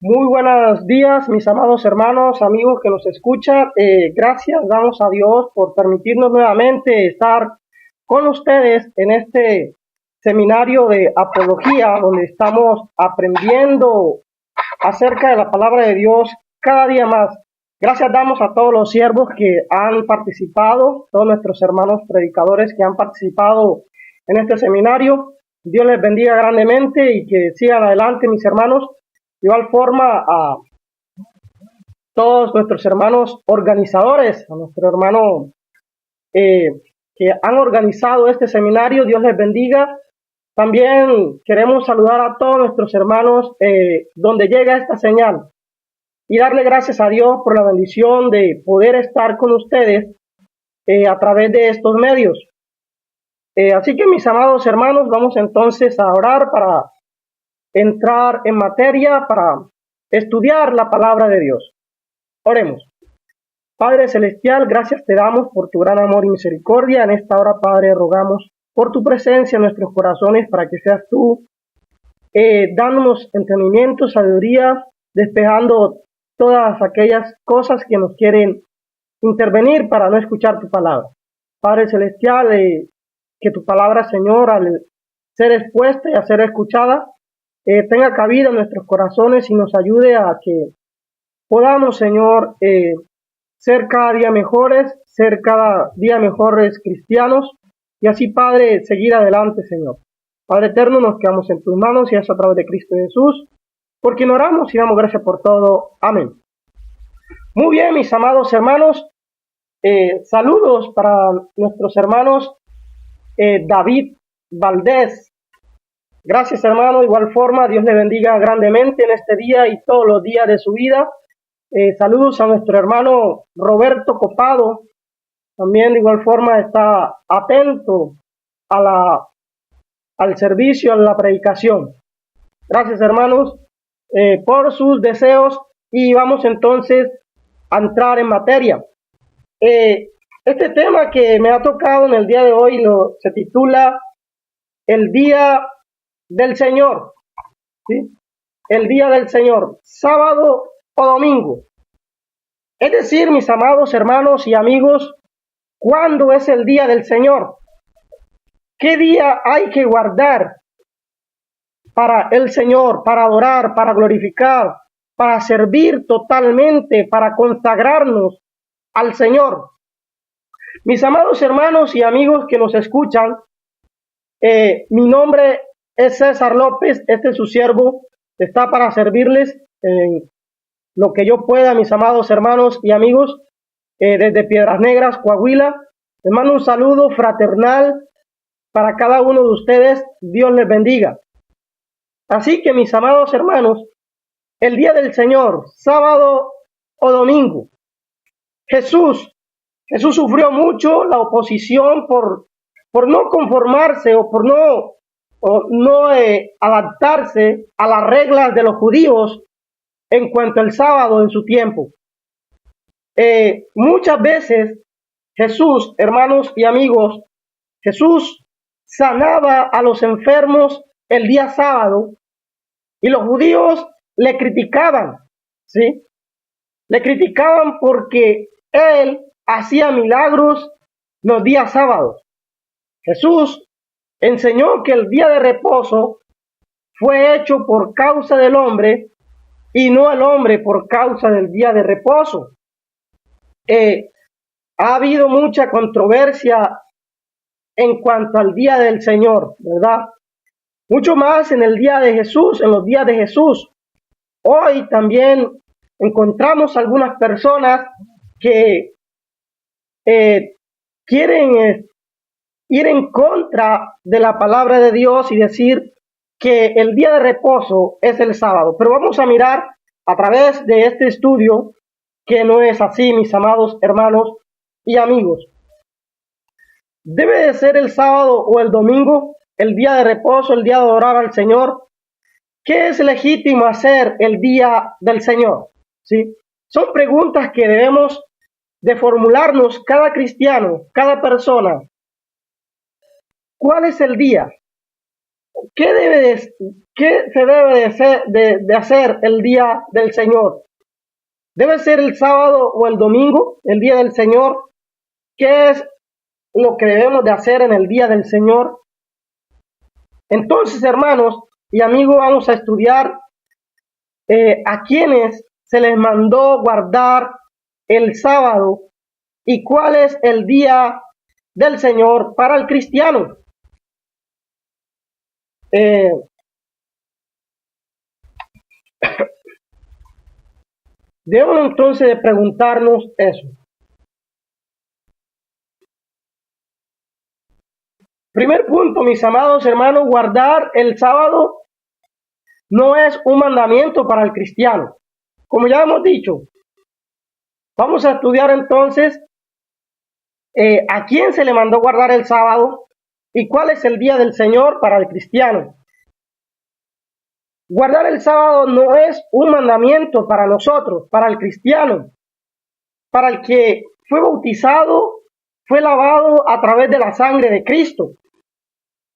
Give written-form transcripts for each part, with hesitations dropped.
Muy buenos días, mis amados hermanos, amigos que nos escuchan. Gracias damos a Dios por permitirnos nuevamente estar con ustedes en este seminario de apología, donde estamos aprendiendo acerca de la palabra de Dios cada día más. Gracias damos a todos los siervos que han participado, todos nuestros hermanos predicadores que han participado en este seminario. Dios les bendiga grandemente y que sigan adelante, mis hermanos. De igual forma, a todos nuestros hermanos organizadores, a nuestro hermano que han organizado este seminario, Dios les bendiga. También queremos saludar a todos nuestros hermanos donde llega esta señal y darle gracias a Dios por la bendición de poder estar con ustedes a través de estos medios. Así que, mis amados hermanos, vamos entonces a orar para entrar en materia, para estudiar la palabra de Dios. Oremos. Padre Celestial, gracias te damos por tu gran amor y misericordia. En esta hora, Padre, rogamos por tu presencia en nuestros corazones para que seas tú dándonos entendimiento, sabiduría, despejando todas aquellas cosas que nos quieren intervenir para no escuchar tu palabra. Padre Celestial, que tu palabra, Señor, al ser expuesta y a ser escuchada, tenga cabida en nuestros corazones y nos ayude a que podamos, Señor, ser cada día mejores, ser cada día mejores cristianos y así, Padre, seguir adelante, Señor. Padre eterno, nos quedamos en tus manos y es a través de Cristo Jesús, por quien oramos y damos gracias por todo. Amén. Muy bien, mis amados hermanos, saludos para nuestros hermanos David Valdés. Gracias, hermano. De igual forma, Dios le bendiga grandemente en este día y todos los días de su vida. Saludos a nuestro hermano Roberto Copado. También de igual forma está atento al servicio, a la predicación. Gracias, hermanos, por sus deseos y vamos entonces a entrar en materia. Este tema que me ha tocado en el día de hoy se titula El Día del Señor, ¿sí? El Día del Señor, sábado o domingo. Es decir, mis amados hermanos y amigos, ¿cuándo es el Día del Señor? ¿Qué día hay que guardar para el Señor, para adorar, para glorificar, para servir totalmente, para consagrarnos al Señor? Mis amados hermanos y amigos que nos escuchan, mi nombre es César López, este es su siervo, está para servirles en lo que yo pueda, mis amados hermanos y amigos, desde Piedras Negras, Coahuila. Les mando un saludo fraternal para cada uno de ustedes, Dios les bendiga. Así que, mis amados hermanos, el día del Señor, sábado o domingo, Jesús sufrió mucho la oposición por no conformarse o por no adaptarse a las reglas de los judíos en cuanto al sábado en su tiempo. Muchas veces Jesús, hermanos y amigos, Jesús sanaba a los enfermos el día sábado y los judíos le criticaban, ¿sí? Le criticaban porque él hacía milagros los días sábados. Jesús enseñó que el día de reposo fue hecho por causa del hombre y no el hombre por causa del día de reposo. Ha habido mucha controversia en cuanto al día del Señor, ¿verdad? Mucho más en el día de Jesús, en los días de Jesús. Hoy también encontramos algunas personas que quieren ir en contra de la palabra de Dios y decir que el día de reposo es el sábado. Pero vamos a mirar a través de este estudio que no es así, mis amados hermanos y amigos. ¿Debe de ser el sábado o el domingo el día de reposo, el día de adorar al Señor? ¿Qué es legítimo hacer el día del Señor? ¿Sí? Son preguntas que debemos de formularnos cada cristiano, cada persona. ¿Cuál es el día? ¿Qué debe ¿qué se debe de hacer el día del Señor? ¿Debe ser el sábado o el domingo, el día del Señor? ¿Qué es lo que debemos de hacer en el día del Señor? Entonces, hermanos y amigos, vamos a estudiar a quienes se les mandó guardar el sábado y cuál es el día del Señor para el cristiano. Debemos entonces de preguntarnos eso. Primer punto, mis amados hermanos, guardar el sábado no es un mandamiento para el cristiano. Como ya hemos dicho, vamos a estudiar entonces a quién se le mandó guardar el sábado y cuál es el día del Señor para el cristiano. Guardar el sábado no es un mandamiento para nosotros, para el cristiano, para el que fue bautizado, fue lavado a través de la sangre de Cristo.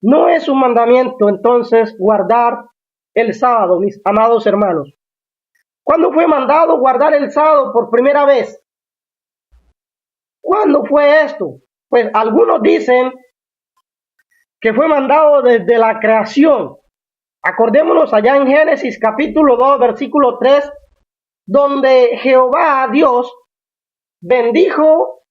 No es un mandamiento entonces guardar el sábado, mis amados hermanos. ¿Cuándo fue mandado guardar el sábado por primera vez? ¿Cuándo fue esto? Pues algunos dicen que fue mandado desde la creación. Acordémonos allá en Génesis capítulo 2, versículo 3, donde Jehová Dios bendijo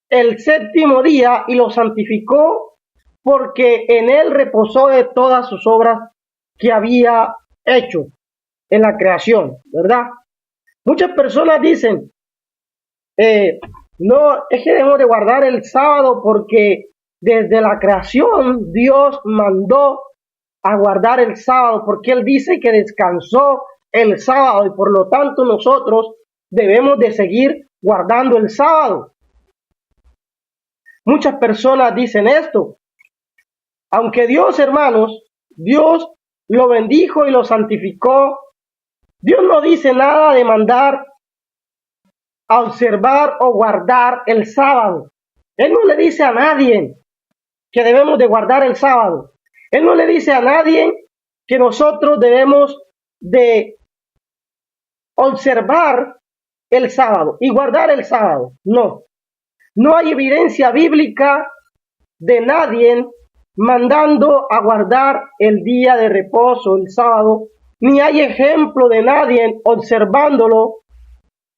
el séptimo día y lo santificó porque en él reposó de todas sus obras que había hecho en la creación, ¿verdad? Muchas personas dicen, no, es que debemos de guardar el sábado porque desde la creación Dios mandó a guardar el sábado porque Él dice que descansó el sábado y por lo tanto nosotros debemos de seguir guardando el sábado. Muchas personas dicen esto, aunque Dios, hermanos, Dios lo bendijo y lo santificó. Dios no dice nada de mandar a observar o guardar el sábado. Él no le dice a nadie que debemos de guardar el sábado. Él no le dice a nadie que nosotros debemos de observar el sábado y guardar el sábado. No. No hay evidencia bíblica de nadie mandando a guardar el día de reposo, el sábado, ni hay ejemplo de nadie observándolo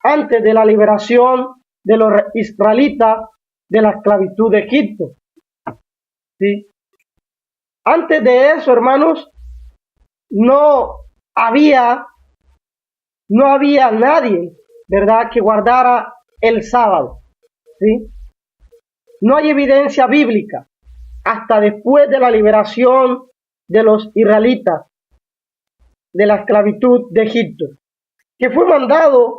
antes de la liberación de los israelitas de la esclavitud de Egipto. ¿Sí? Antes de eso, hermanos, no había nadie, ¿verdad?, que guardara el sábado. ¿Sí? No hay evidencia bíblica hasta después de la liberación de los israelitas de la esclavitud de Egipto, que fue mandado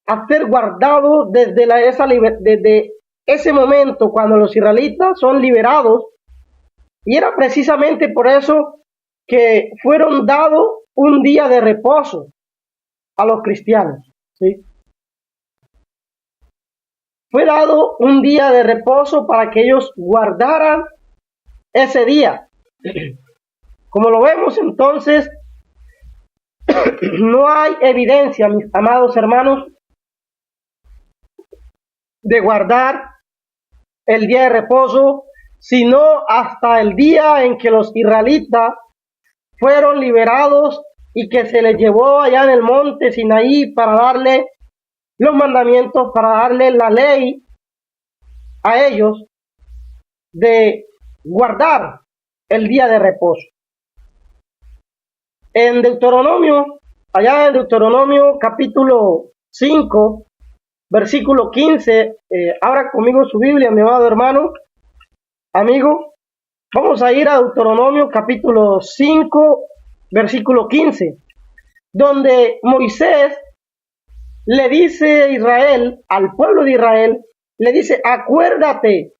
a ser guardado desde ese momento cuando los israelitas son liberados, y era precisamente por eso que fueron dados un día de reposo a los cristianos. ¿Sí? Fue dado un día de reposo para que ellos guardaran ese día. Como lo vemos entonces, no hay evidencia, mis amados hermanos, de guardar el día de reposo, sino hasta el día en que los israelitas fueron liberados y que se les llevó allá en el monte Sinaí para darle los mandamientos, para darle la ley a ellos de guardar el día de reposo. En Deuteronomio, allá en Deuteronomio capítulo 5, versículo 15, abra conmigo su Biblia, mi amado hermano, amigo. Vamos a ir a Deuteronomio capítulo 5, versículo 15, donde Moisés le dice a Israel, al pueblo de Israel, le dice: acuérdate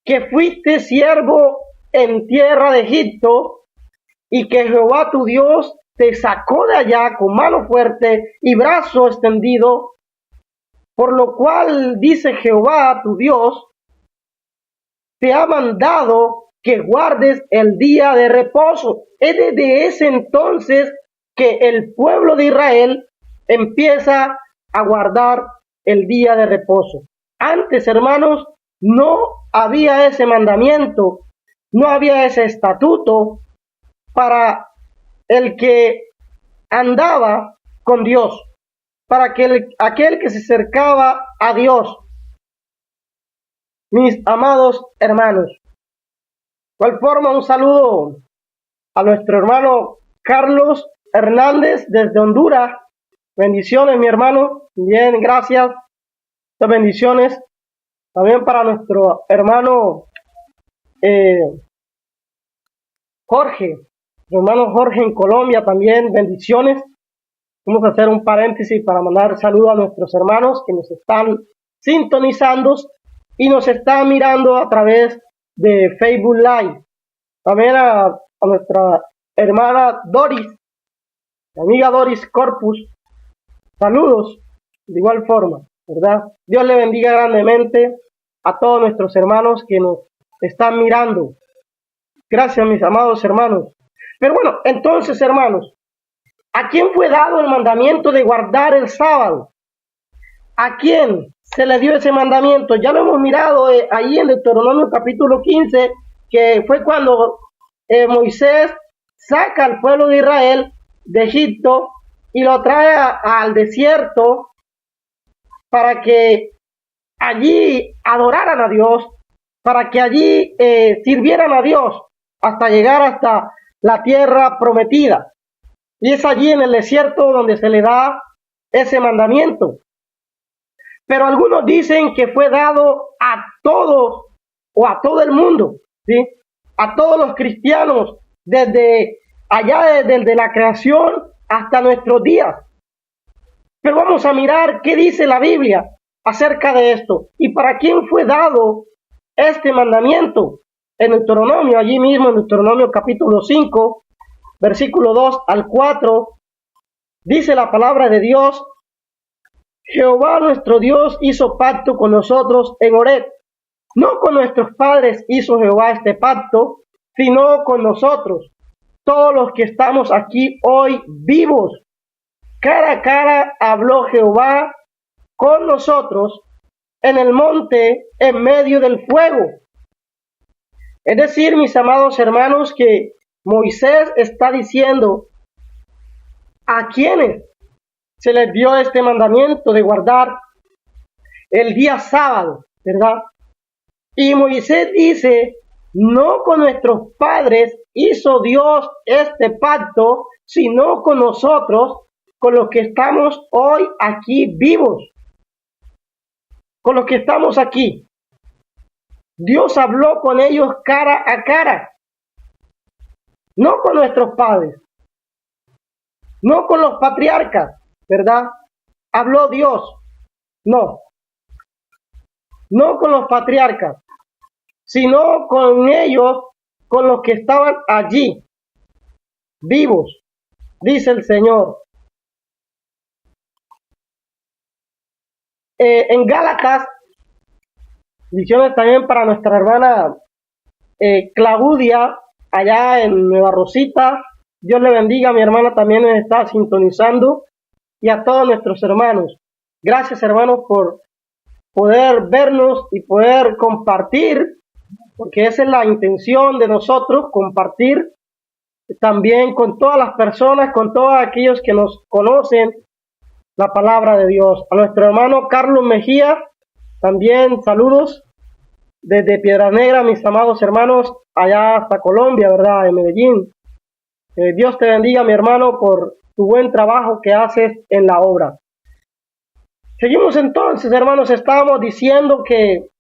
que fuiste siervo en tierra de Egipto y que Jehová tu Dios te sacó de allá con mano fuerte y brazo extendido, por lo cual dice Jehová tu Dios, te ha mandado que guardes el día de reposo. Es desde ese entonces que el pueblo de Israel empieza a guardar el día de reposo. Antes, hermanos, no había ese mandamiento, no había ese estatuto para el que andaba con Dios, para aquel que se acercaba a Dios. Mis amados hermanos, igual forma un saludo a nuestro hermano Carlos Hernández desde Honduras. Bendiciones, mi hermano. Bien, gracias. Muchas bendiciones. También para nuestro hermano Jorge, hermano Jorge en Colombia también, bendiciones. Vamos a hacer un paréntesis para mandar saludos a nuestros hermanos que nos están sintonizando y nos están mirando a través de Facebook Live. También a nuestra hermana Doris, la amiga Doris Corpus, saludos de igual forma, ¿verdad? Dios le bendiga grandemente a todos nuestros hermanos que nos están mirando. Gracias, mis amados hermanos. Pero bueno, entonces, hermanos, ¿a quién fue dado el mandamiento de guardar el sábado? ¿A quién se le dio ese mandamiento? Ya lo hemos mirado ahí en Deuteronomio capítulo 15, que fue cuando Moisés saca al pueblo de Israel de Egipto y lo trae al desierto para que allí adoraran a Dios, para que allí sirvieran a Dios hasta llegar hasta la tierra prometida. Y es allí en el desierto donde se le da ese mandamiento. Pero algunos dicen que fue dado a todos o a todo el mundo, ¿sí? A todos los cristianos, desde allá, desde la creación hasta nuestros días. Pero vamos a mirar qué dice la Biblia acerca de esto y para quién fue dado este mandamiento. En Deuteronomio, allí mismo en Deuteronomio capítulo 5, versículo 2 al 4, dice la palabra de Dios: Jehová nuestro Dios hizo pacto con nosotros en Horeb. No con nuestros padres hizo Jehová este pacto, sino con nosotros, todos los que estamos aquí hoy vivos. Cara a cara habló Jehová con nosotros en el monte en medio del fuego. Es decir, mis amados hermanos, que Moisés está diciendo a quienes se les dio este mandamiento de guardar el día sábado, ¿verdad? Y Moisés dice: no con nuestros padres hizo Dios este pacto, sino con nosotros, con los que estamos hoy aquí vivos, con los que estamos aquí. Dios habló con ellos cara a cara, no con nuestros padres, no con los patriarcas, ¿verdad? Habló Dios, no con los patriarcas, sino con ellos, con los que estaban allí, vivos, dice el Señor. En Gálatas, visiones también para nuestra hermana Claudia, allá en Nueva Rosita. Dios le bendiga, mi hermana también nos está sintonizando, y a todos nuestros hermanos. Gracias, hermanos, por poder vernos y poder compartir, porque esa es la intención de nosotros, compartir también con todas las personas, con todos aquellos que nos conocen la palabra de Dios. A nuestro hermano Carlos Mejía, también saludos desde Piedras Negras, mis amados hermanos, allá hasta Colombia, ¿verdad? En Medellín. Dios te bendiga, mi hermano, por tu buen trabajo que haces en la obra. Seguimos entonces, hermanos, estábamos diciendo que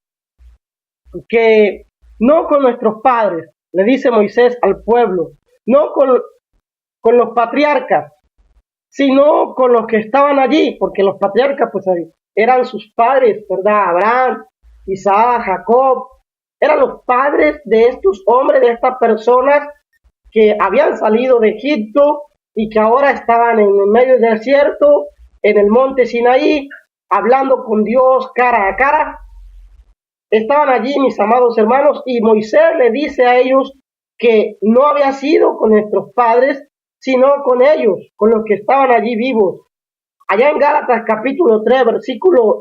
no con nuestros padres, le dice Moisés al pueblo, no con los patriarcas, sino con los que estaban allí, porque los patriarcas pues eran sus padres, ¿verdad? Abraham, Isaac, Jacob, eran los padres de estos hombres, de estas personas que habían salido de Egipto y que ahora estaban en el medio del desierto, en el monte Sinaí, hablando con Dios cara a cara. estaban allí, mis amados hermanos, y Moisés le dice a ellos que no había sido con nuestros padres, sino con ellos, con los que estaban allí vivos. Allá en Gálatas capítulo 3, versículo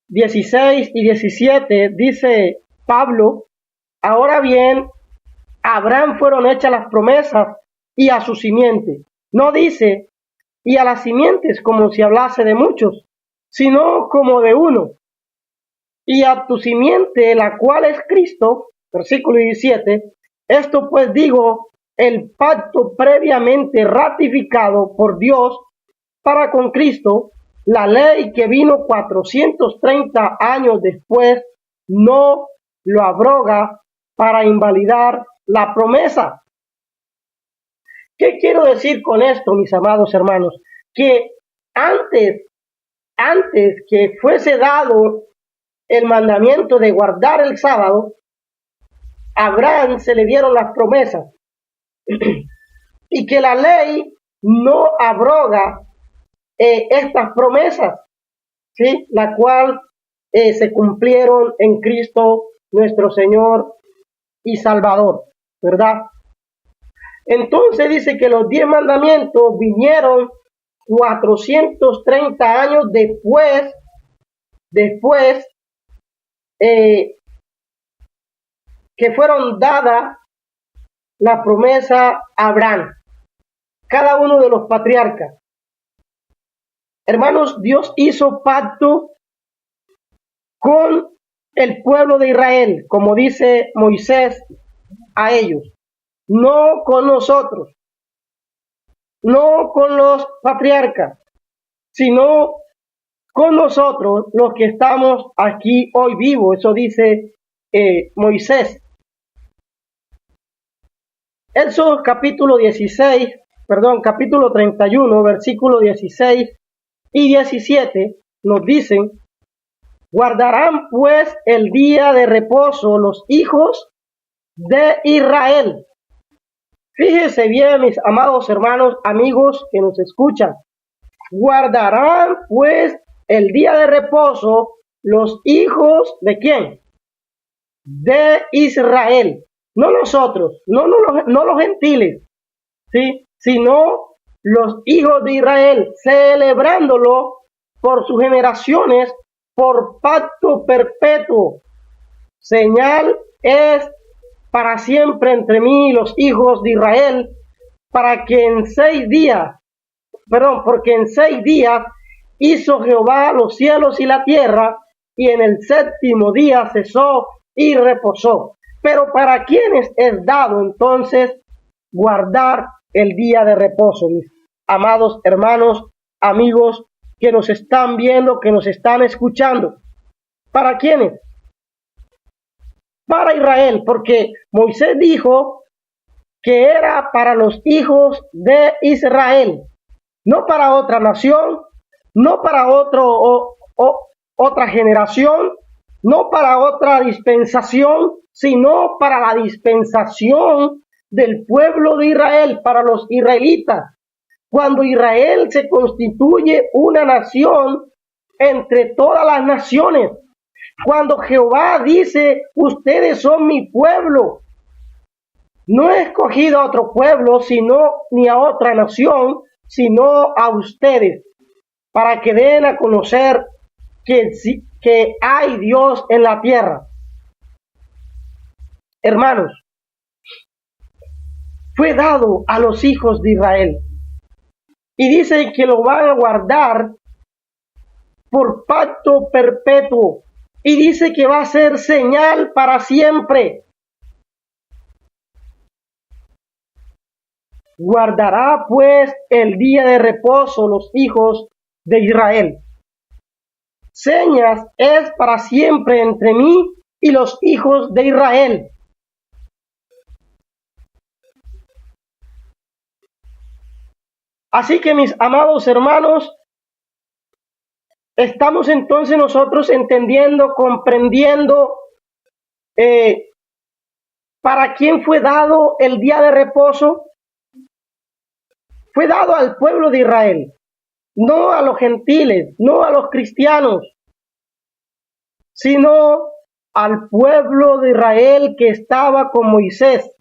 16 y 17, dice Pablo: ahora bien, a Abraham fueron hechas las promesas y a su simiente. No dice y a las simientes como si hablase de muchos, sino como de uno. Y a tu simiente, la cual es Cristo, versículo 17, esto pues digo, el pacto previamente ratificado por Dios para con Cristo, la ley que vino 430 años después, no lo abroga para invalidar la promesa. ¿Qué quiero decir con esto, mis amados hermanos? Que antes que fuese dado el mandamiento de guardar el sábado, a Abraham se le dieron las promesas y que la ley no abroga estas promesas, ¿sí? La cual se cumplieron en Cristo nuestro Señor y Salvador, ¿verdad? Entonces dice que los 10 mandamientos vinieron 430 años después que fueron dadas la promesa a Abraham, cada uno de los patriarcas. Hermanos, Dios hizo pacto con el pueblo de Israel, como dice Moisés a ellos, no con nosotros, no con los patriarcas, sino con nosotros los que estamos aquí hoy vivos. Eso dice Moisés. Éxodo capítulo 31, versículo 16 y 17 nos dicen: guardarán pues el día de reposo los hijos de Israel. Fíjense bien, mis amados hermanos, amigos que nos escuchan. Guardarán pues el día de reposo los hijos de ¿quién? De Israel. No nosotros, no los gentiles, ¿sí? Sino los hijos de Israel, celebrándolo por sus generaciones, por pacto perpetuo. Señal es para siempre entre mí y los hijos de Israel, para que porque en 6 días hizo Jehová los cielos y la tierra, y en el 7º día cesó y reposó. Pero ¿para quiénes es dado entonces guardar el día de reposo, mis amados hermanos, amigos que nos están viendo, que nos están escuchando? ¿Para quiénes? Para Israel, porque Moisés dijo que era para los hijos de Israel, no para otra nación, no para otra generación, no para otra dispensación, sino para la dispensación del pueblo de Israel, para los israelitas. Cuando Israel se constituye una nación entre todas las naciones, cuando Jehová dice: ustedes son mi pueblo, no he escogido a otro pueblo, ni a otra nación, sino a ustedes, para que den a conocer que hay Dios en la tierra. Hermanos, fue dado a los hijos de Israel. Y dice que lo van a guardar por pacto perpetuo. Y dice que va a ser señal para siempre. Guardará pues el día de reposo los hijos de Israel. Señas es para siempre entre mí y los hijos de Israel. Así que, mis amados hermanos, estamos entonces nosotros entendiendo, comprendiendo para quién fue dado el día de reposo. Fue dado al pueblo de Israel, no a los gentiles, no a los cristianos, sino al pueblo de Israel que estaba con Moisés,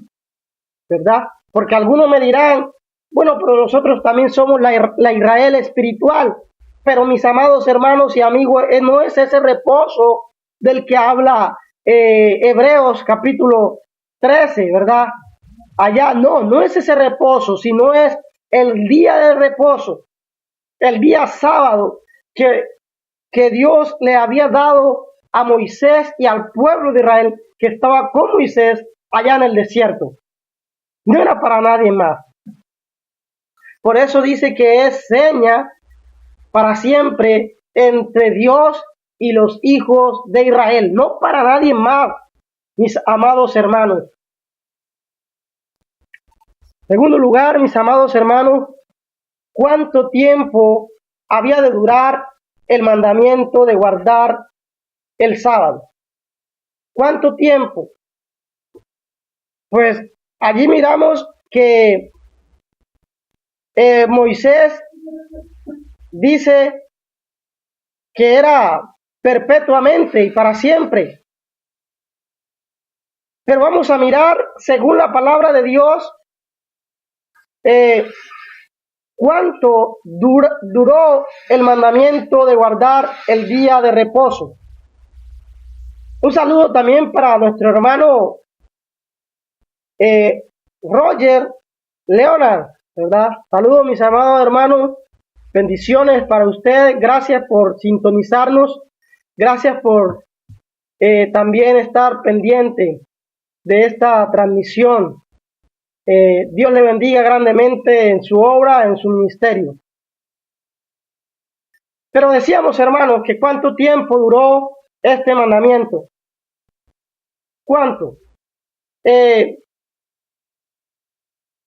¿verdad? Porque algunos me dirán, bueno, pero nosotros también somos la Israel espiritual. Pero mis amados hermanos y amigos, no es ese reposo del que habla Hebreos capítulo 13, ¿verdad? Allá no es ese reposo, sino es el día de reposo, el día sábado que Dios le había dado a Moisés y al pueblo de Israel que estaba con Moisés allá en el desierto. No era para nadie más. Por eso dice que es seña para siempre entre Dios y los hijos de Israel, no para nadie más, mis amados hermanos. En segundo lugar, mis amados hermanos, ¿cuánto tiempo había de durar el mandamiento de guardar el sábado? ¿Cuánto tiempo? Pues allí miramos que Moisés dice que era perpetuamente y para siempre. Pero vamos a mirar, según la palabra de Dios, cuánto duró el mandamiento de guardar el día de reposo. Un saludo también para nuestro hermano Roger Leonard, ¿verdad? Saludos, mis amados hermanos. Bendiciones para ustedes. Gracias por sintonizarnos. Gracias por también estar pendiente de esta transmisión. Dios le bendiga grandemente en su obra, en su ministerio. Pero decíamos, hermanos, que cuánto tiempo duró este mandamiento. ¿Cuánto?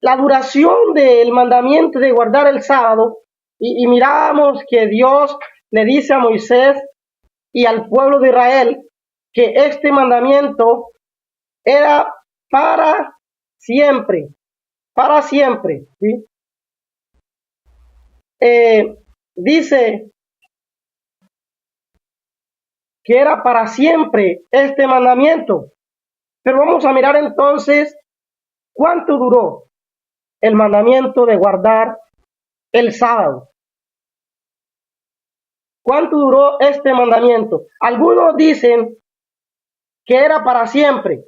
La duración del mandamiento de guardar el sábado, y miramos que Dios le dice a Moisés y al pueblo de Israel que este mandamiento era para siempre, ¿sí? Dice que era para siempre este mandamiento, pero vamos a mirar entonces cuánto duró el mandamiento de guardar el sábado. ¿Cuánto duró este mandamiento? Algunos dicen que era para siempre.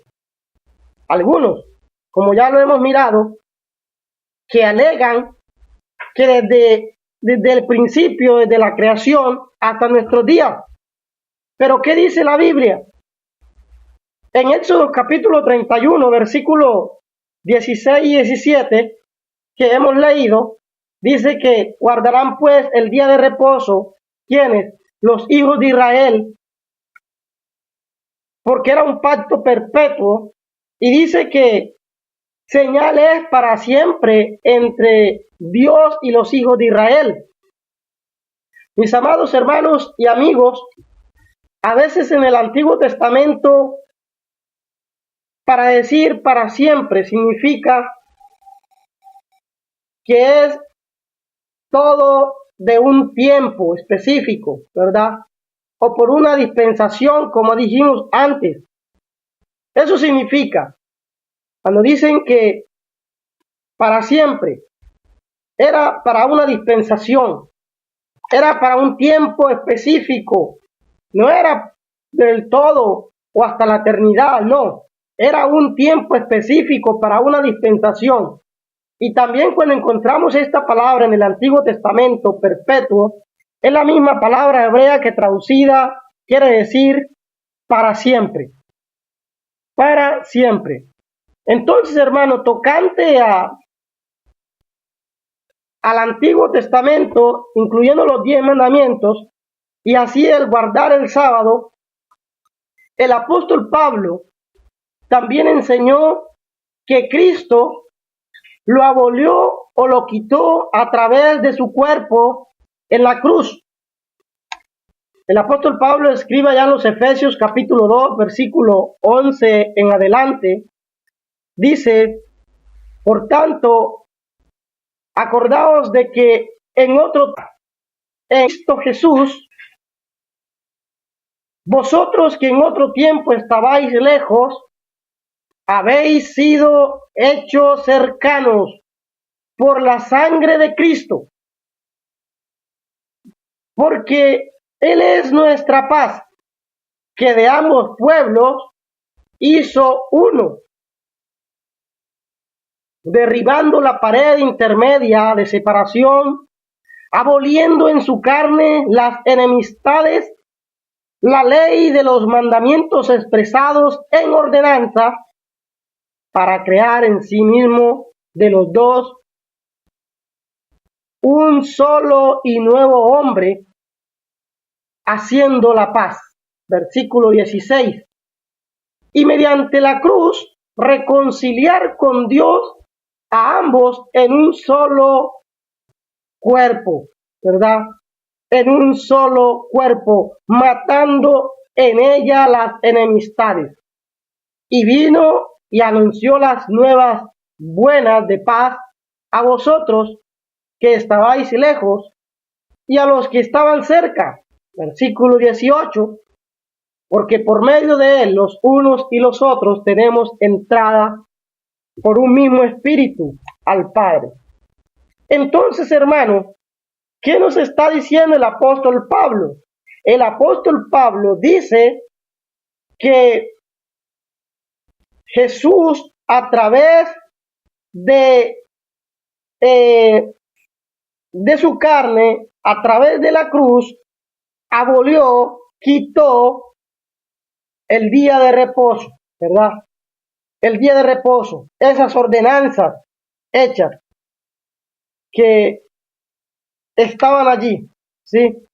Algunos, como ya lo hemos mirado, que alegan que desde el principio, desde la creación hasta nuestros días. Pero ¿qué dice la Biblia? En Éxodo capítulo 31, versículo 16 y 17, que hemos leído, dice que guardarán pues el día de reposo, quienes, los hijos de Israel, porque era un pacto perpetuo, y dice que señal es para siempre entre Dios y los hijos de Israel. Mis amados hermanos y amigos, a veces en el Antiguo Testamento, para decir para siempre significa que es todo de un tiempo específico, ¿verdad? O por una dispensación, como dijimos antes. Eso significa, cuando dicen que para siempre, era para una dispensación, era para un tiempo específico, no era del todo o hasta la eternidad, no, era un tiempo específico para una dispensación. Y también cuando encontramos esta palabra en el Antiguo Testamento, perpetuo, es la misma palabra hebrea que traducida quiere decir para siempre. Para siempre. Entonces, hermano, tocante al Antiguo Testamento, incluyendo los 10 mandamientos, y así el guardar el sábado, el apóstol Pablo también enseñó que Cristo lo abolió o lo quitó a través de su cuerpo en la cruz. El apóstol Pablo escribe allá en los Efesios capítulo 2, versículo 11 en adelante, dice, por tanto, acordaos de que en Cristo Jesús, Vosotros que en otro tiempo estabais lejos, habéis sido hechos cercanos por la sangre de Cristo, porque Él es nuestra paz, que de ambos pueblos hizo uno, derribando la pared intermedia de separación, aboliendo en su carne las enemistades, la ley de los mandamientos expresados en ordenanza, para crear en sí mismo de los dos un solo y nuevo hombre, haciendo la paz. Versículo 16. Y mediante la cruz reconciliar con Dios a ambos en un solo cuerpo, ¿verdad? En un solo cuerpo, matando en ella las enemistades. Y vino y anunció las nuevas buenas de paz a vosotros que estabais lejos y a los que estaban cerca. Versículo 18. Porque por medio de él los unos y los otros tenemos entrada por un mismo espíritu al Padre. Entonces, hermanos, ¿qué nos está diciendo el apóstol Pablo? El apóstol Pablo dice que Jesús, a través de su carne, a través de la cruz, abolió, quitó el día de reposo, ¿verdad? El día de reposo, esas ordenanzas hechas que estaban allí, ¿sí?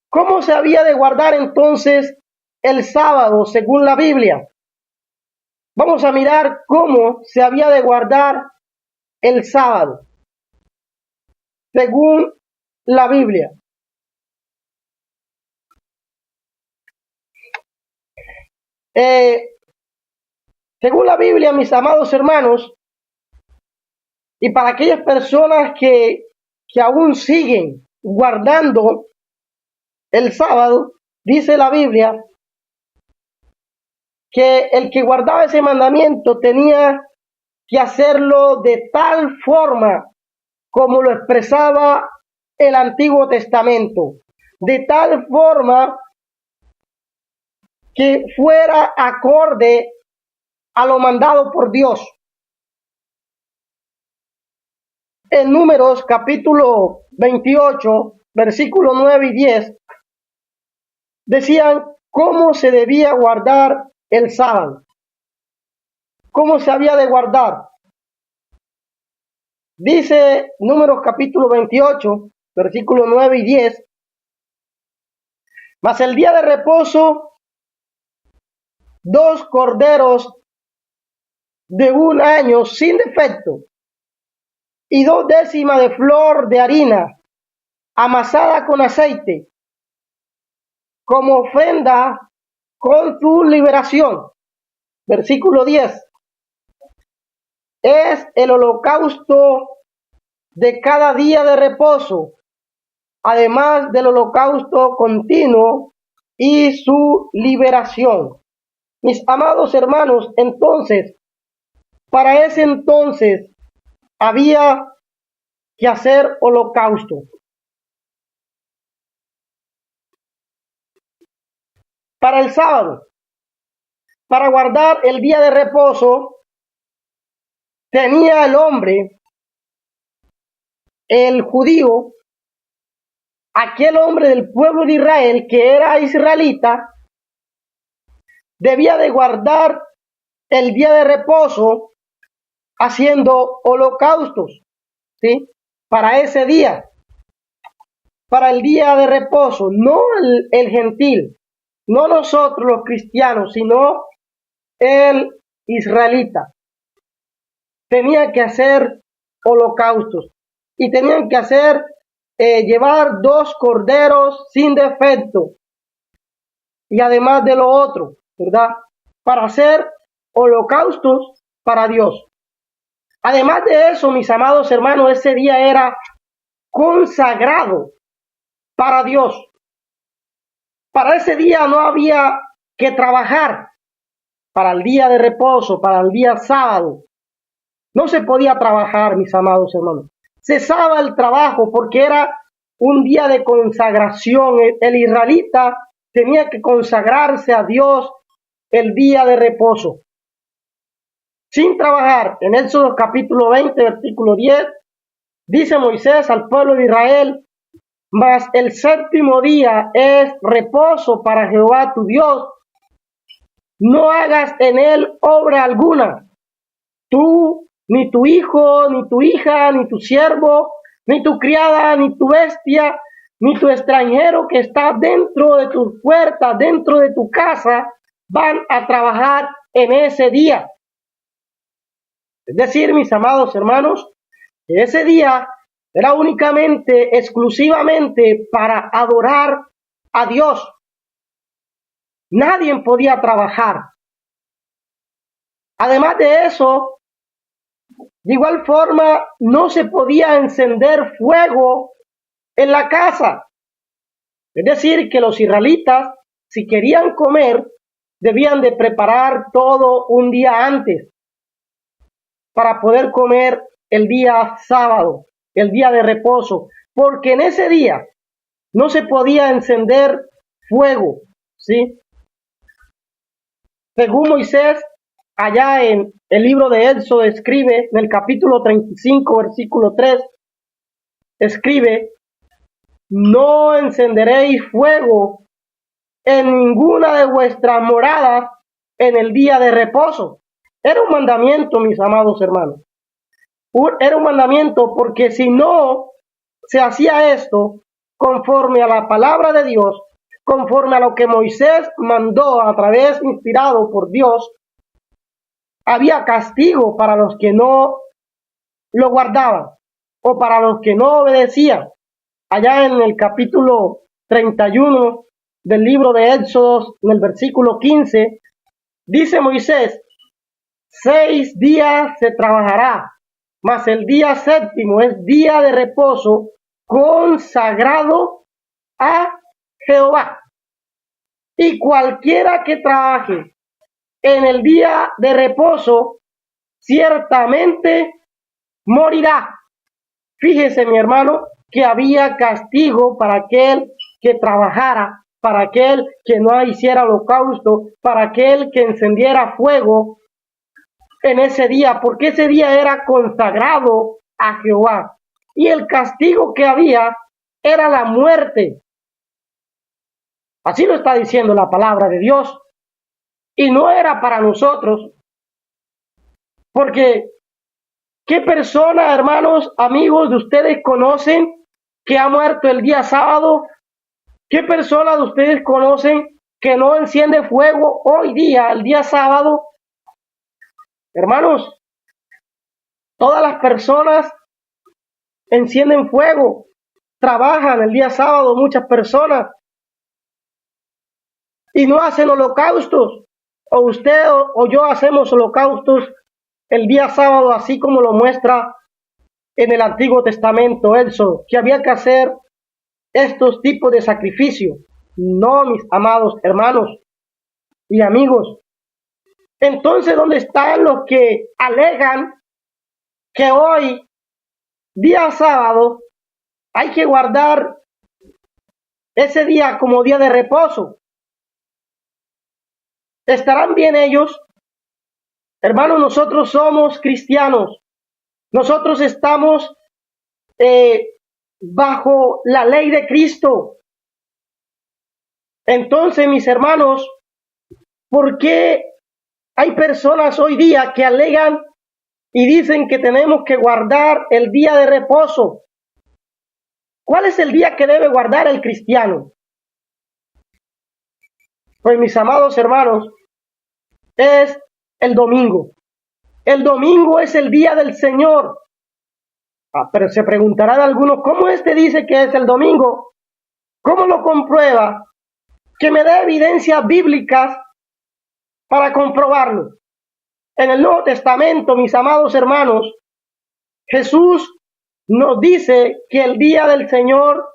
¿Cómo se había de guardar entonces el sábado según la Biblia? Vamos a mirar cómo se había de guardar el sábado según la Biblia. Según la Biblia, mis amados hermanos, y para aquellas personas que aún siguen guardando el sábado, dice la Biblia que el que guardaba ese mandamiento tenía que hacerlo de tal forma como lo expresaba el Antiguo Testamento, de tal forma que fuera acorde a lo mandado por Dios. En Números capítulo 28, versículos 9 y 10, decían cómo se debía guardar el sábado, cómo se había de guardar. Dice Números capítulo 28, versículos 9 y 10, mas el día de reposo, 2 corderos de 1 año sin defecto, y 2 décimas de flor de harina amasada con aceite, como ofrenda con su liberación. Versículo 10. Es el holocausto de cada día de reposo, además del holocausto continuo y su liberación. Mis amados hermanos, entonces, para ese entonces había que hacer holocausto. Para el sábado, para guardar el día de reposo, tenía el hombre, el judío, aquel hombre del pueblo de Israel que era israelita, debía de guardar el día de reposo haciendo holocaustos, ¿sí? Para ese día, para el día de reposo, no el gentil, no nosotros los cristianos, sino el israelita. Tenía que hacer holocaustos y tenían que hacer llevar 2 corderos sin defecto y además de lo otro, ¿verdad? Para hacer holocaustos para Dios. Además de eso, mis amados hermanos, ese día era consagrado para Dios. Para ese día no había que trabajar. Para el día de reposo, para el día sábado, no se podía trabajar, mis amados hermanos. Cesaba el trabajo porque era un día de consagración. El israelita tenía que consagrarse a Dios el día de reposo, sin trabajar. En Éxodo capítulo 20, versículo 10, dice Moisés al pueblo de Israel: mas el séptimo día es reposo para Jehová tu Dios. No hagas en él obra alguna, tú, ni tu hijo, ni tu hija, ni tu siervo, ni tu criada, ni tu bestia, ni tu extranjero que está dentro de tus puertas, dentro de tu casa, van a trabajar en ese día. Es decir, mis amados hermanos, que ese día era únicamente, exclusivamente para adorar a Dios. Nadie podía trabajar. Además de eso, de igual forma, no se podía encender fuego en la casa. Es decir, que los israelitas, si querían comer, debían de preparar todo un día antes para poder comer el día sábado, el día de reposo, porque en ese día no se podía encender fuego, ¿sí? Según Moisés, allá en el libro de Éxodo escribe, en el capítulo 35, versículo 3, escribe: no encenderéis fuego en ninguna de vuestras moradas en el día de reposo. Era un mandamiento, mis amados hermanos. Era un mandamiento porque si no se hacía esto conforme a la palabra de Dios, conforme a lo que Moisés mandó a través, inspirado por Dios, había castigo para los que no lo guardaban o para los que no obedecían. Allá en el capítulo 31 del libro de Éxodo, en el versículo 15, dice Moisés: 6 días se trabajará, mas el día séptimo es día de reposo consagrado a Jehová. Y cualquiera que trabaje en el día de reposo, ciertamente morirá. Fíjese, mi hermano, que había castigo para aquel que trabajara, para aquel que no hiciera holocausto, para aquel que encendiera fuego en ese día, porque ese día era consagrado a Jehová. Y el castigo que había era la muerte. Así lo está diciendo la palabra de Dios. Y no era para nosotros, porque ¿qué persona, hermanos, amigos de ustedes conocen que ha muerto el día sábado? ¿Qué persona de ustedes conocen que no enciende fuego hoy día, el día sábado? Hermanos, todas las personas encienden fuego, trabajan el día sábado, muchas personas, y no hacen holocaustos. O usted o yo hacemos holocaustos el día sábado, así como lo muestra en el Antiguo Testamento, Éxodo, que había que hacer estos tipos de sacrificios. No, mis amados hermanos y amigos. Entonces, ¿dónde están los que alegan que hoy, día sábado, hay que guardar ese día como día de reposo? ¿Estarán bien ellos? Hermanos, nosotros somos cristianos. Nosotros estamos bajo la ley de Cristo. Entonces, mis hermanos, ¿por qué hay personas hoy día que alegan y dicen que tenemos que guardar el día de reposo? ¿Cuál es el día que debe guardar el cristiano? Pues, mis amados hermanos, es el domingo. El domingo es el día del Señor. Pero se preguntarán algunos, ¿cómo dice que es el domingo? ¿Cómo lo comprueba? Que me dé evidencias bíblicas para comprobarlo. En el Nuevo Testamento, mis amados hermanos, Jesús nos dice que el día del Señor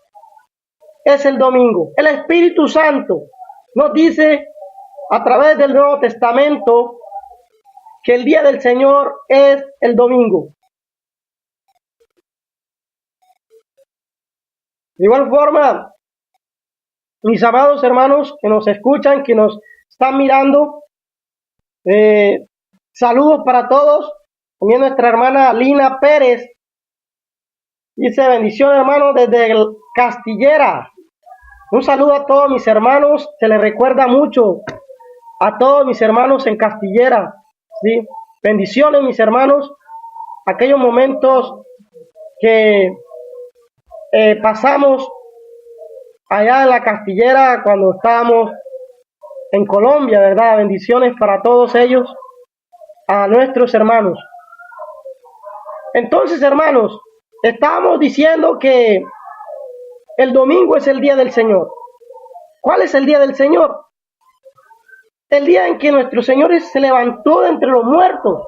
es el domingo. El Espíritu Santo nos dice a través del Nuevo Testamento que el día del Señor es el domingo. De igual forma, mis amados hermanos que nos escuchan, que nos están mirando, saludos para todos. También nuestra hermana Lina Pérez dice: bendición, hermanos, desde Castillera. Un saludo a todos mis hermanos. Se les recuerda mucho a todos mis hermanos en Castillera, ¿sí? Bendiciones, mis hermanos. Aquellos momentos que pasamos allá en la Castillera cuando estábamos en Colombia, ¿verdad? Bendiciones para todos ellos, a nuestros hermanos. Entonces, hermanos, estábamos diciendo que el domingo es el día del Señor. ¿Cuál es el día del Señor? El día en que nuestro Señor se levantó de entre los muertos.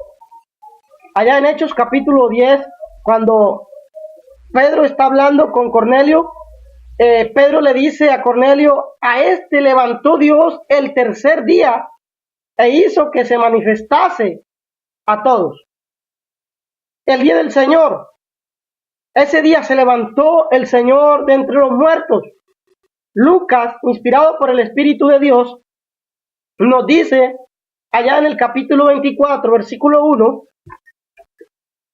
Allá en Hechos capítulo 10, cuando Pedro está hablando con Cornelio, Pedro le dice a Cornelio: a este levantó Dios el tercer día e hizo que se manifestase a todos. El día del Señor, ese día se levantó el Señor de entre los muertos. Lucas, inspirado por el Espíritu de Dios, nos dice allá en el capítulo 24, versículo 1,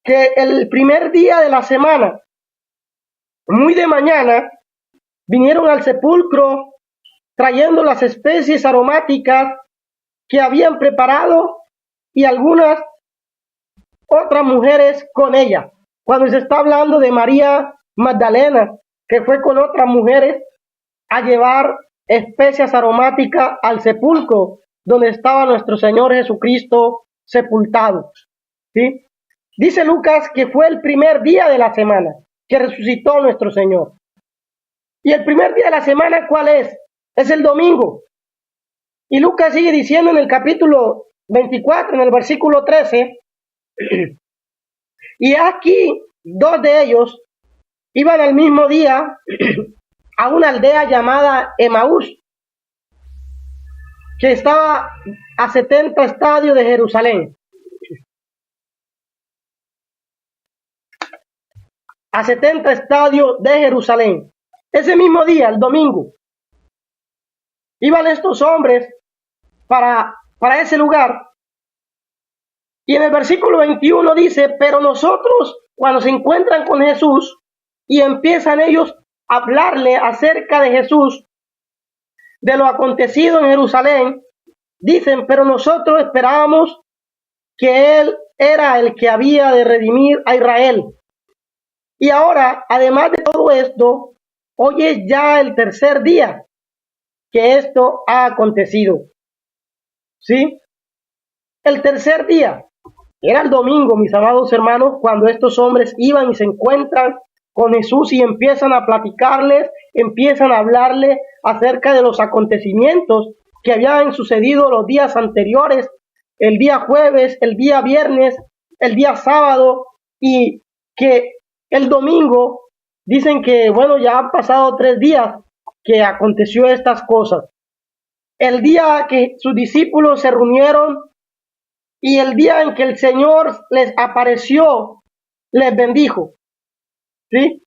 que el primer día de la semana, muy de mañana, vinieron al sepulcro trayendo las especies aromáticas que habían preparado y algunas otras mujeres con ella. Cuando se está hablando de María Magdalena, que fue con otras mujeres a llevar especias aromáticas al sepulcro donde estaba nuestro Señor Jesucristo sepultado, ¿sí? Dice Lucas que fue el primer día de la semana que resucitó nuestro Señor. Y el primer día de la semana, ¿cuál es? Es el domingo. Y Lucas sigue diciendo en el capítulo 24, en el versículo 13, y aquí 2 de ellos iban al mismo día a una aldea llamada Emaús, que estaba a 70 estadios de Jerusalén. A 70 estadios de Jerusalén. Ese mismo día, el domingo, iban estos hombres para ese lugar. Y en el versículo 21 dice: pero nosotros, cuando se encuentran con Jesús y empiezan ellos a hablarle acerca de Jesús, de lo acontecido en Jerusalén, dicen: pero nosotros esperábamos que Él era el que había de redimir a Israel. Y ahora, además de todo esto, hoy es ya el tercer día que esto ha acontecido. ¿Sí? El tercer día era el domingo, mis amados hermanos, cuando estos hombres iban y se encuentran con Jesús y empiezan a platicarles, empiezan a hablarle acerca de los acontecimientos que habían sucedido los días anteriores, el día jueves, el día viernes, el día sábado, y que el domingo dicen que, bueno, ya han pasado 3 días que aconteció estas cosas. El día que sus discípulos se reunieron y el día en que el Señor les apareció, les bendijo. ¿Sí?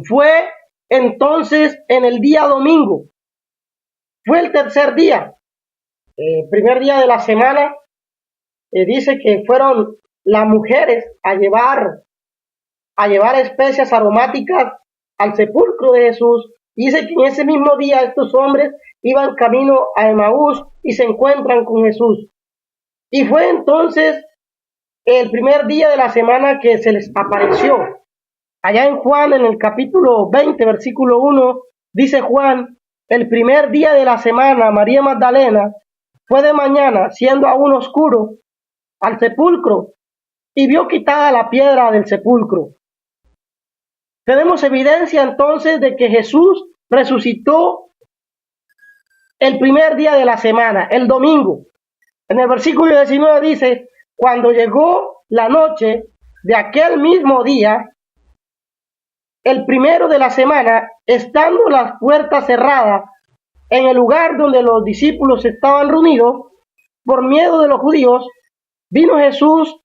Fue entonces en el día domingo. Fue el tercer día. El primer día de la semana, dice que fueron las mujeres a llevar especias aromáticas al sepulcro de Jesús. Dice que en ese mismo día estos hombres iban camino a Emaús y se encuentran con Jesús. Y fue entonces el primer día de la semana que se les apareció. Allá en Juan, en el capítulo 20, versículo 1, dice Juan: el primer día de la semana, María Magdalena fue de mañana, siendo aún oscuro, al sepulcro y vio quitada la piedra del sepulcro. Tenemos evidencia entonces de que Jesús resucitó el primer día de la semana, el domingo. En el versículo 19 dice: cuando llegó la noche de aquel mismo día, el primero de la semana, estando las puertas cerradas en el lugar donde los discípulos estaban reunidos, por miedo de los judíos, vino Jesús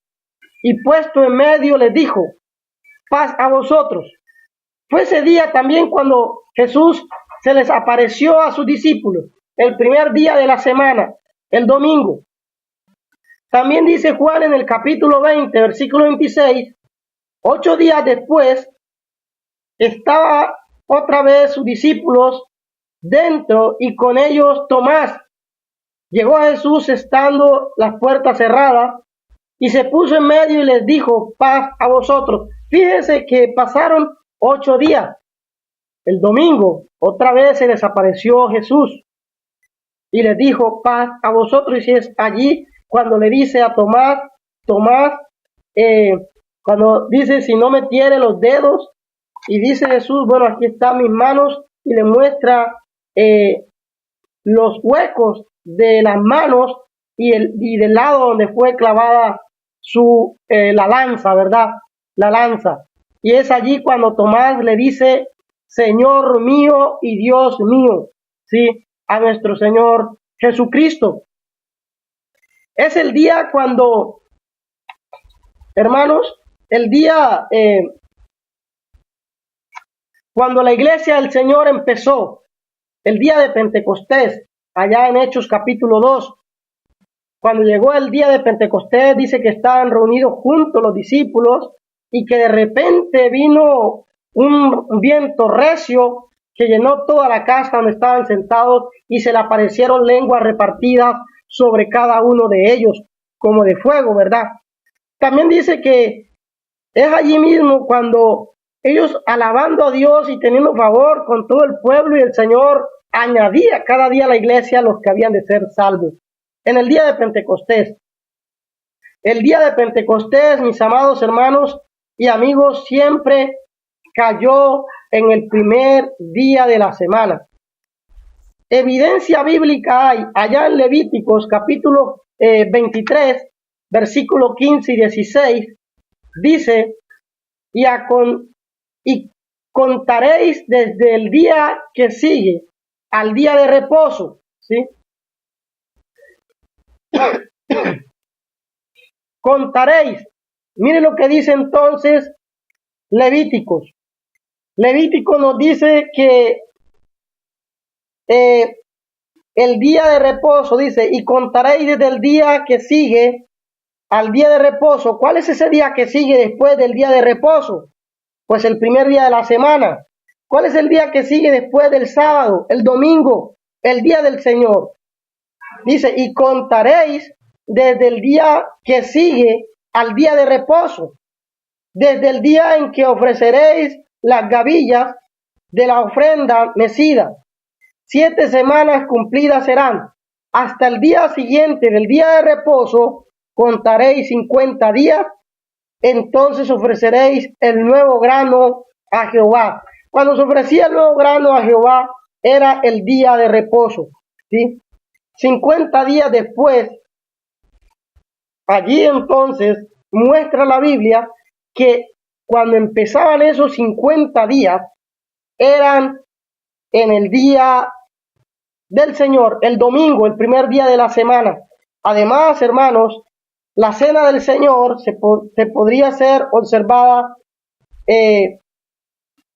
y puesto en medio les dijo: paz a vosotros. Fue ese día también cuando Jesús se les apareció a sus discípulos, el primer día de la semana, el domingo. También dice Juan en el capítulo 20, versículo 26, 8 días después, estaba otra vez sus discípulos dentro y con ellos Tomás. Llegó a Jesús estando las puertas cerradas y se puso en medio y les dijo: paz a vosotros. Fíjense que pasaron 8 días. El domingo otra vez se desapareció Jesús y les dijo: paz a vosotros. Y es allí cuando le dice a Tomás, cuando dice: si no metiere los dedos, y dice Jesús: bueno, aquí están mis manos, y le muestra los huecos de las manos y del lado donde fue clavada la lanza, ¿verdad? La lanza. Y es allí cuando Tomás le dice: Señor mío y Dios mío, ¿sí? A nuestro Señor Jesucristo. Es el día cuando, hermanos, el día cuando la iglesia del Señor empezó, el día de Pentecostés, allá en Hechos capítulo 2. Cuando llegó el día de Pentecostés, dice que estaban reunidos juntos los discípulos y que de repente vino un viento recio que llenó toda la casa donde estaban sentados y se le aparecieron lenguas repartidas sobre cada uno de ellos, como de fuego, ¿verdad? También dice que es allí mismo cuando ellos, alabando a Dios y teniendo favor con todo el pueblo, y el Señor añadía cada día a la iglesia los que habían de ser salvos. En el día de Pentecostés. El día de Pentecostés, mis amados hermanos y amigos, siempre cayó en el primer día de la semana. Evidencia bíblica hay allá en Levíticos capítulo 23, versículo 15 y 16, dice: y contaréis desde el día que sigue al día de reposo, ¿sí? Contaréis. Mire lo que dice entonces Levíticos. Levítico nos dice que el día de reposo, dice: y contaréis desde el día que sigue al día de reposo. ¿Cuál es ese día que sigue después del día de reposo? Pues el primer día de la semana. ¿Cuál es el día que sigue después del sábado? El domingo, el día del Señor. Dice: y contaréis desde el día que sigue al día de reposo, desde el día en que ofreceréis las gavillas de la ofrenda mecida. 7 semanas cumplidas serán. Hasta el día siguiente del día de reposo contaréis 50 días. Entonces ofreceréis el nuevo grano a Jehová. Cuando se ofrecía el nuevo grano a Jehová, era el día de reposo, ¿sí? 50 días después, allí entonces muestra la Biblia que cuando empezaban esos 50 días, eran en el día del Señor, el domingo, el primer día de la semana. Además, hermanos, la cena del Señor se podría ser observada en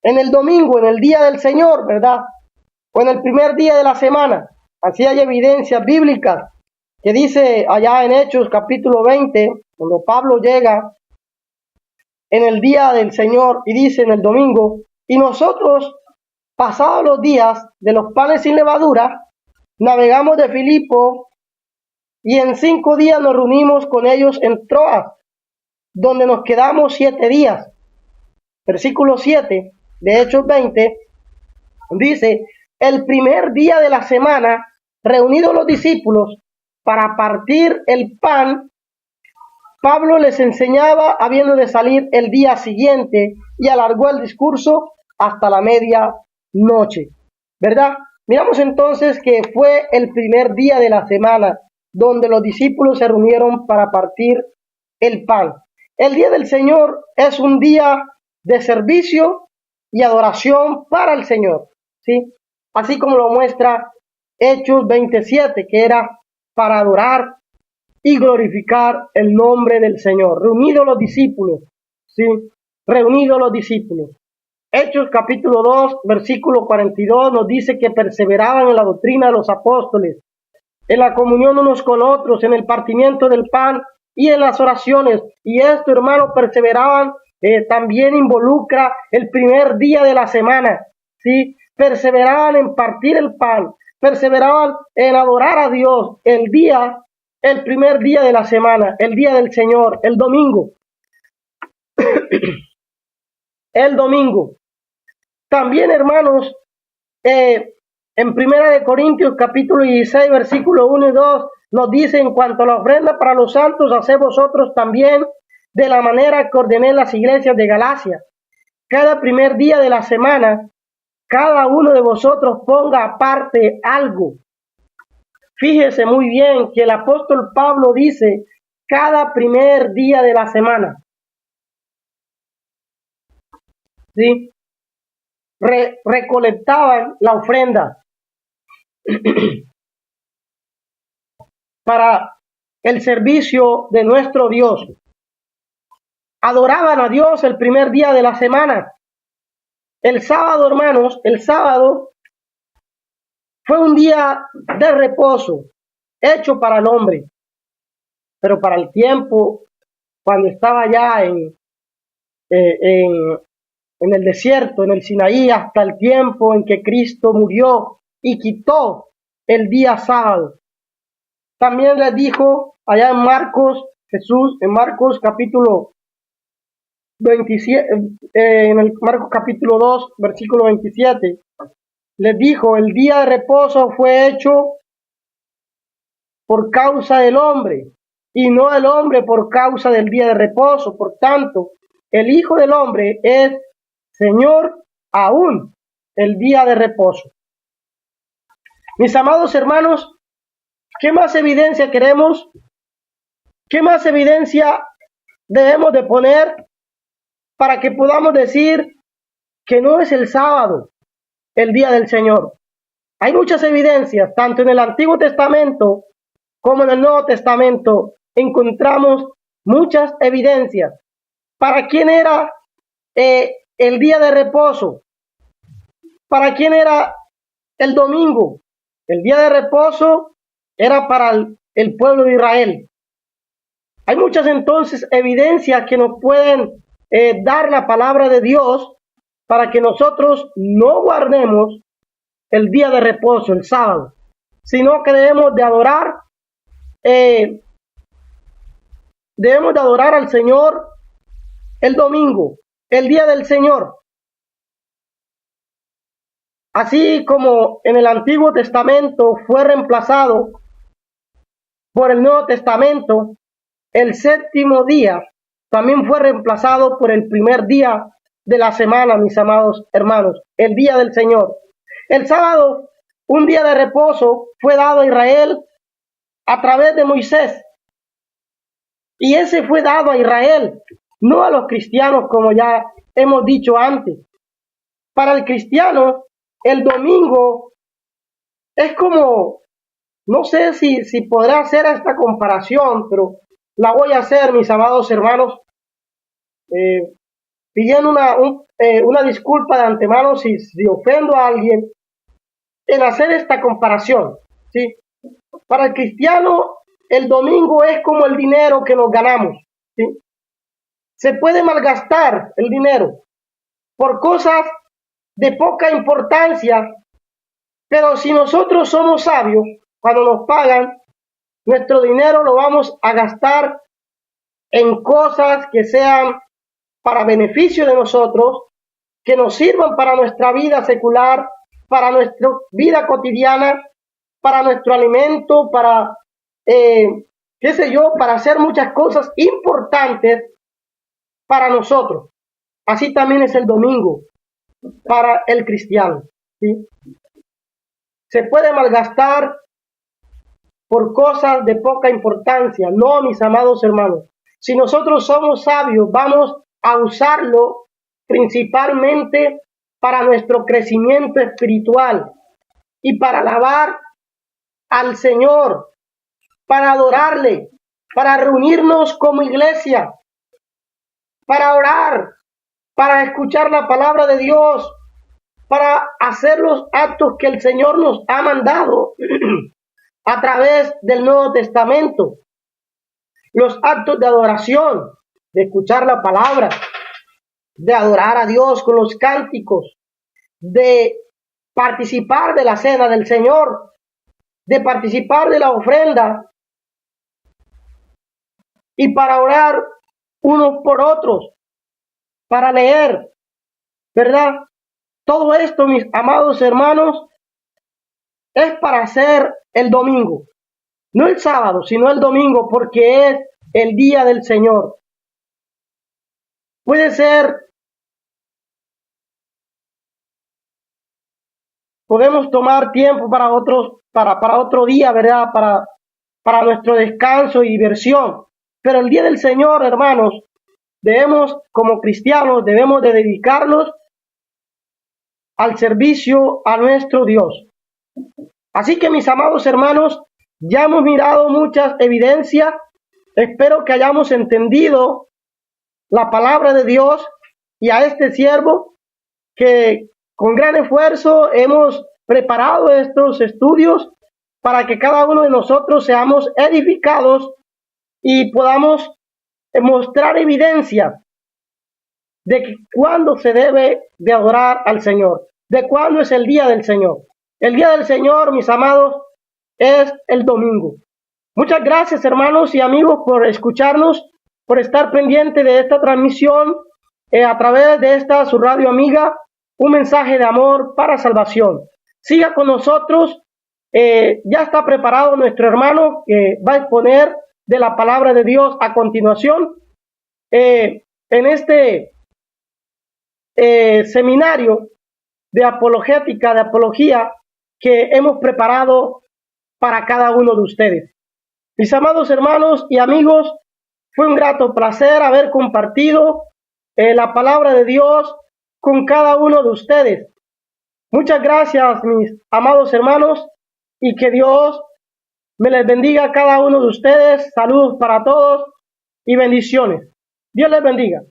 el domingo, en el día del Señor, ¿verdad? O en el primer día de la semana. Así hay evidencias bíblicas que dice allá en Hechos capítulo 20, cuando Pablo llega en el día del Señor y dice en el domingo: y nosotros, pasados los días de los panes sin levadura, navegamos de Filipo y en 5 días nos reunimos con ellos en Troas, donde nos quedamos 7 días. Versículo 7 de Hechos 20 dice: el primer día de la semana, reunidos los discípulos para partir el pan, Pablo les enseñaba habiendo de salir el día siguiente, y alargó el discurso hasta la medianoche, ¿verdad? Miramos entonces que fue el primer día de la semana donde los discípulos se reunieron para partir el pan. El día del Señor es un día de servicio y adoración para el Señor, ¿sí? Así como lo muestra Hechos 27, que era para adorar y glorificar el nombre del Señor. Reunidos los discípulos, ¿sí? Reunidos los discípulos. Hechos capítulo 2, versículo 42 nos dice que perseveraban en la doctrina de los apóstoles, en la comunión unos con otros, en el partimiento del pan y en las oraciones. Y esto, hermano, perseveraban, también involucra el primer día de la semana, ¿sí? Perseveraban en partir el pan, perseveraban en adorar a Dios el primer día de la semana, el día del Señor, el domingo. El domingo. También, hermanos, en Primera de Corintios capítulo 16, versículo 1 y 2, nos dice: en cuanto a la ofrenda para los santos, haced vosotros también de la manera que ordené las iglesias de Galacia. Cada primer día de la semana, cada uno de vosotros ponga aparte algo. Fíjese muy bien que el apóstol Pablo dice cada primer día de la semana. ¿Sí? Recolectaban la ofrenda para el servicio de nuestro Dios. Adoraban a Dios el primer día de la semana. El sábado, hermanos, el sábado fue un día de reposo hecho para el hombre, pero para el tiempo, cuando estaba ya en el desierto, en el Sinaí, hasta el tiempo en que Cristo murió y quitó el día sábado. También les dijo allá en Marcos, Jesús, en Marcos capítulo 27, en el Marcos capítulo 2, versículo 27, les dijo: el día de reposo fue hecho por causa del hombre, y no el hombre por causa del día de reposo. Por tanto, el Hijo del Hombre es Señor aún el día de reposo. Mis amados hermanos, ¿qué más evidencia queremos? ¿Qué más evidencia debemos de poner para que podamos decir que no es el sábado el día del Señor? Hay muchas evidencias, tanto en el Antiguo Testamento como en el Nuevo Testamento encontramos muchas evidencias. ¿Para quién era el día de reposo? ¿Para quién era el domingo? El día de reposo era para el pueblo de Israel. Hay muchas entonces evidencias que nos pueden dar la palabra de Dios para que nosotros no guardemos el día de reposo, el sábado, sino que debemos de adorar al Señor el domingo, el día del Señor. Así como en el Antiguo Testamento fue reemplazado por el Nuevo Testamento, el séptimo día también fue reemplazado por el primer día de la semana, mis amados hermanos, el día del Señor. El sábado, un día de reposo, fue dado a Israel a través de Moisés. Y ese fue dado a Israel, no a los cristianos, como ya hemos dicho antes. Para el cristiano, el domingo es como, no sé si podré hacer esta comparación, pero la voy a hacer, mis amados hermanos, pidiendo una disculpa de antemano si ofendo a alguien en hacer esta comparación, ¿sí? Para el cristiano, el domingo es como el dinero que nos ganamos, ¿sí? Se puede malgastar el dinero por cosas de poca importancia, pero si nosotros somos sabios, cuando nos pagan, nuestro dinero lo vamos a gastar en cosas que sean para beneficio de nosotros, que nos sirvan para nuestra vida secular, para nuestra vida cotidiana, para nuestro alimento, para, para hacer muchas cosas importantes para nosotros. Así también es el domingo para el cristiano, ¿sí? Se puede malgastar por cosas de poca importancia. No, mis amados hermanos. Si nosotros somos sabios, vamos a usarlo principalmente para nuestro crecimiento espiritual y para alabar al Señor, para adorarle, para reunirnos como iglesia, para orar, para escuchar la palabra de Dios, para hacer los actos que el Señor nos ha mandado a través del Nuevo Testamento, los actos de adoración, de escuchar la palabra, de adorar a Dios con los cánticos, de participar de la cena del Señor, de participar de la ofrenda y para orar unos por otros, para leer, ¿verdad? Todo esto, mis amados hermanos, es para hacer el domingo, no el sábado, sino el domingo, porque es el día del Señor. Puede ser, podemos tomar tiempo para otro día, ¿verdad? Para nuestro descanso y diversión. Pero el día del Señor, hermanos, como cristianos, debemos de dedicarnos al servicio a nuestro Dios. Así que, mis amados hermanos, ya hemos mirado muchas evidencias. Espero que hayamos entendido la palabra de Dios y a este siervo que con gran esfuerzo hemos preparado estos estudios para que cada uno de nosotros seamos edificados y podamos mostrar evidencia de que cuándo se debe de adorar al Señor, de cuándo es el día del Señor. El día del Señor, mis amados, es el domingo. Muchas gracias, hermanos y amigos, por escucharnos, por estar pendiente de esta transmisión a través de esta su radio amiga, un mensaje de amor para salvación. Siga con nosotros, ya está preparado nuestro hermano que va a exponer de la palabra de Dios a continuación en este seminario de apologética, de apología que hemos preparado para cada uno de ustedes. Mis amados hermanos y amigos, fue un grato placer haber compartido la palabra de Dios con cada uno de ustedes. Muchas gracias, mis amados hermanos, y que Dios me les bendiga a cada uno de ustedes. Saludos para todos y bendiciones. Dios les bendiga.